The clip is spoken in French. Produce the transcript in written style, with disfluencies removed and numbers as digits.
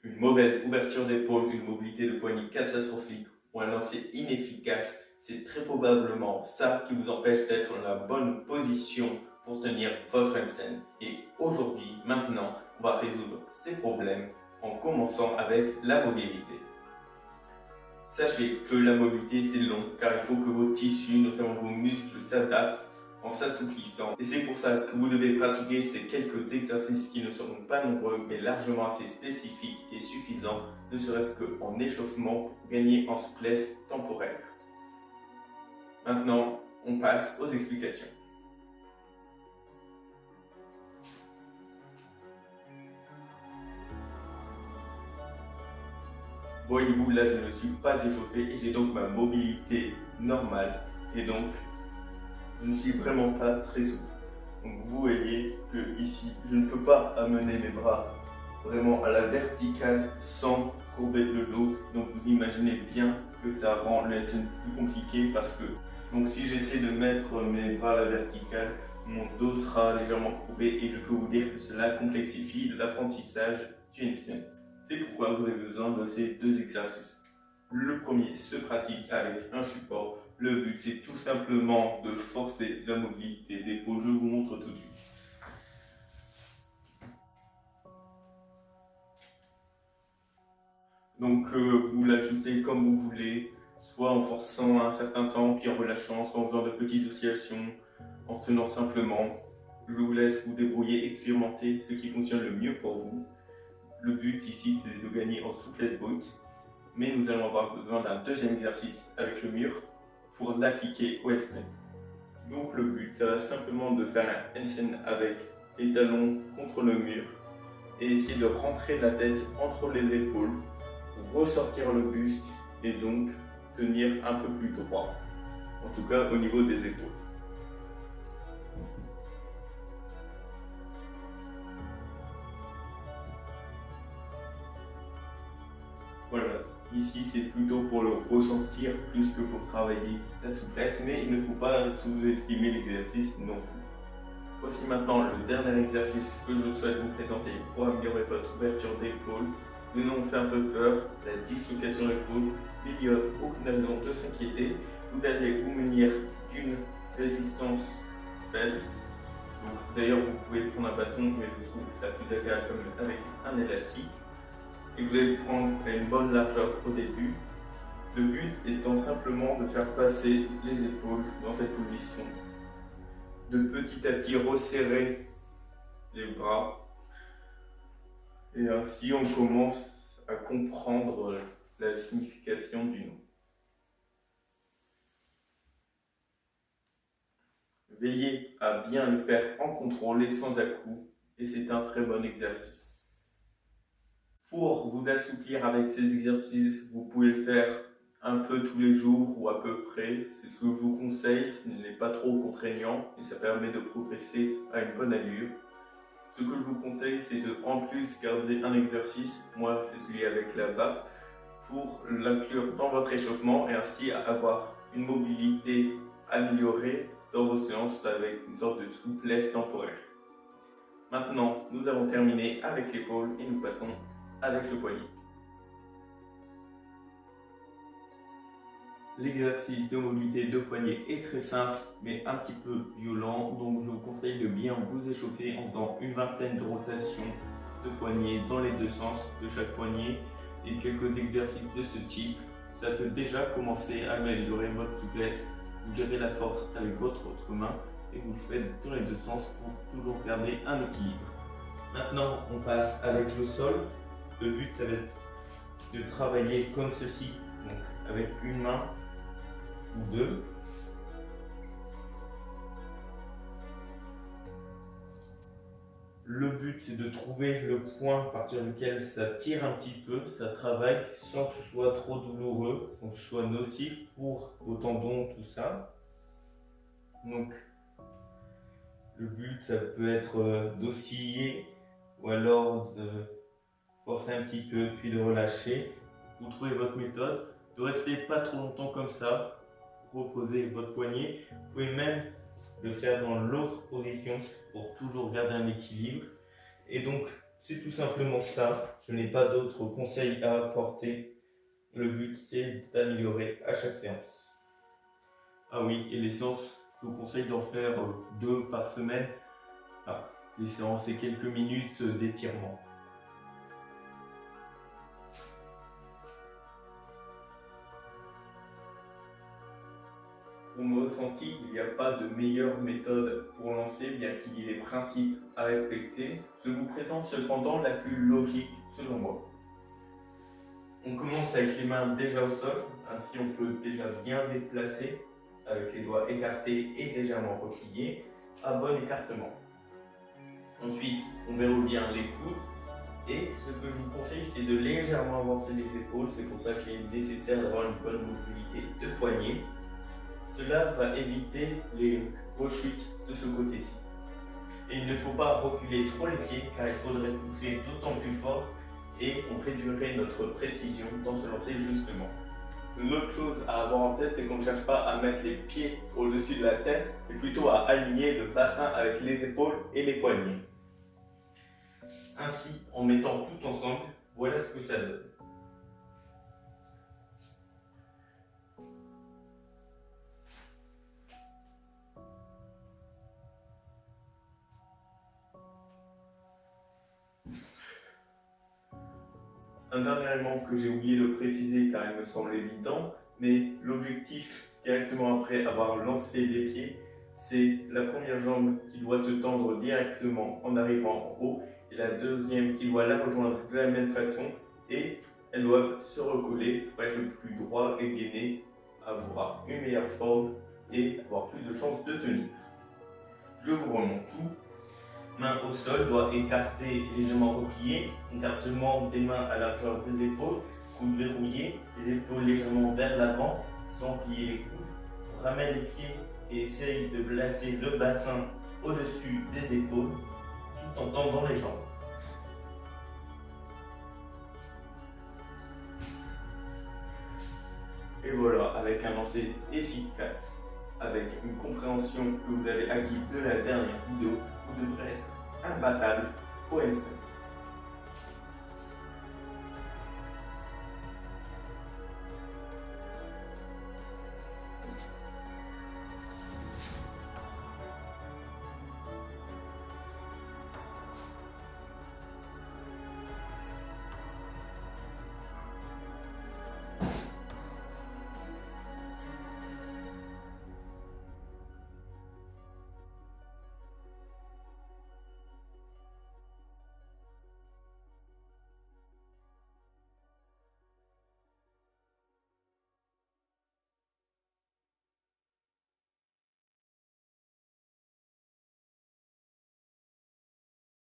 une mauvaise ouverture d'épaule, une mobilité de poignet catastrophique ou un lancer inefficace, c'est très probablement ça qui vous empêche d'être dans la bonne position pour tenir votre handstand. Et aujourd'hui, maintenant, on va résoudre ces problèmes en commençant avec la mobilité. Sachez que la mobilité c'est long car il faut que vos tissus, notamment vos muscles, s'adaptent en s'assouplissant. Et c'est pour ça que vous devez pratiquer ces quelques exercices qui ne seront pas nombreux mais largement assez spécifiques et suffisants, ne serait-ce qu'en échauffement pour gagner en souplesse temporaire. Maintenant, on passe aux explications. Voyez-vous, là je ne suis pas échauffé et j'ai donc ma mobilité normale et donc je ne suis vraiment pas très souple. Donc vous voyez que ici je ne peux pas amener mes bras vraiment à la verticale sans courber le dos. Donc vous imaginez bien que ça rend le handstand plus compliqué parce que donc si j'essaie de mettre mes bras à la verticale, mon dos sera légèrement courbé et je peux vous dire que cela complexifie l'apprentissage du handstand. C'est pourquoi vous avez besoin de ces deux exercices. Le premier se pratique avec un support. Le but c'est tout simplement de forcer la mobilité d'épaule. Je vous montre tout de suite. Donc vous l'ajustez comme vous voulez, soit en forçant un certain temps, puis en relâchant, soit en faisant de petites oscillations, en tenant simplement. Je vous laisse vous débrouiller, expérimenter ce qui fonctionne le mieux pour vous. Le but ici c'est de gagner en souplesse brute, mais nous allons avoir besoin d'un deuxième exercice avec le mur pour l'appliquer au handstand. Donc le but ça va simplement de faire un handstand avec les talons contre le mur et essayer de rentrer la tête entre les épaules, ressortir le buste et donc tenir un peu plus droit, en tout cas au niveau des épaules. Voilà, ici c'est plutôt pour le ressentir plus que pour travailler la souplesse, mais il ne faut pas sous-estimer l'exercice non plus. Voici maintenant le dernier exercice que je souhaite vous présenter pour améliorer votre ouverture d'épaule. Ne nous fait un peu peur, la dislocation d'épaule, mais il n'y a aucune raison de s'inquiéter. Vous allez vous munir d'une résistance faible. D'ailleurs, vous pouvez prendre un bâton, mais je trouve ça plus agréable avec un élastique. Et vous allez prendre une bonne largeur au début. Le but étant simplement de faire passer les épaules dans cette position. De petit à petit resserrer les bras. Et ainsi, on commence à comprendre la signification du nom. Veillez à bien le faire en contrôle et sans à-coups, et c'est un très bon exercice. Pour vous assouplir avec ces exercices, vous pouvez le faire un peu tous les jours ou à peu près. C'est ce que je vous conseille, ce n'est pas trop contraignant et ça permet de progresser à une bonne allure. Ce que je vous conseille, c'est de en plus garder un exercice, moi c'est celui avec la barre, pour l'inclure dans votre échauffement et ainsi avoir une mobilité améliorée dans vos séances avec une sorte de souplesse temporaire. Maintenant, nous avons terminé avec l'épaule et nous passons avec le poignet. L'exercice de mobilité de poignet est très simple mais un petit peu violent, donc je vous conseille de bien vous échauffer en faisant une vingtaine de rotations de poignet dans les deux sens de chaque poignet et quelques exercices de ce type. Ça peut déjà commencer à améliorer votre souplesse. Vous gardez la force avec votre autre main et vous le faites dans les deux sens pour toujours garder un équilibre. Maintenant, on passe avec le sol. Le but, ça va être de travailler comme ceci, donc avec une main ou deux. Le but c'est de trouver le point à partir duquel ça tire un petit peu, ça travaille sans que ce soit trop douloureux, sans que ce soit nocif pour vos tendons, tout ça. Donc le but ça peut être d'osciller ou alors de forcer un petit peu puis de relâcher. Vous trouvez votre méthode, ne restez pas trop longtemps comme ça. Reposez votre poignet, vous pouvez même le faire dans l'autre position pour toujours garder un équilibre. Et donc C'est tout simplement ça. Je n'ai pas d'autres conseils à apporter. Le but, c'est d'améliorer à chaque séance. Ah oui, et les séances, je vous conseille d'en faire 2 par semaine. Ah, les séances, c'est quelques minutes d'étirement. Pour mon ressenti, il n'y a pas de meilleure méthode pour lancer, bien qu'il y ait des principes à respecter. Je vous présente cependant la plus logique selon moi. On commence avec les mains déjà au sol, ainsi on peut déjà bien déplacer avec les doigts écartés et légèrement repliés à bon écartement. Ensuite, on verrouille bien les coudes et ce que je vous conseille, c'est de légèrement avancer les épaules. C'est pour ça qu'il est nécessaire d'avoir une bonne mobilité de poignet. Cela va éviter les rechutes de ce côté-ci. Et il ne faut pas reculer trop les pieds car il faudrait pousser d'autant plus fort et on réduirait notre précision dans ce lancer justement. L'autre chose à avoir en tête, c'est qu'on ne cherche pas à mettre les pieds au-dessus de la tête, mais plutôt à aligner le bassin avec les épaules et les poignets. Ainsi, en mettant tout ensemble, voilà ce que ça donne. Un dernier élément que j'ai oublié de préciser car il me semble évident, mais l'objectif directement après avoir lancé les pieds, c'est la première jambe qui doit se tendre directement en arrivant en haut et la deuxième qui doit la rejoindre de la même façon et elles doivent se recoller pour être le plus droit et gainé, avoir une meilleure forme et avoir plus de chances de tenir. Je vous remonte tout. Main au sol, doigts écartés et légèrement repliés, écartement des mains à la largeur des épaules, coudes verrouillés, les épaules légèrement vers l'avant, sans plier les coudes. On ramène les pieds et essaye de placer le bassin au-dessus des épaules, tout en tendant les jambes. Et voilà, avec un lancer efficace, avec une compréhension que vous avez acquis de la dernière vidéo, vous devrez être imbattable au M5.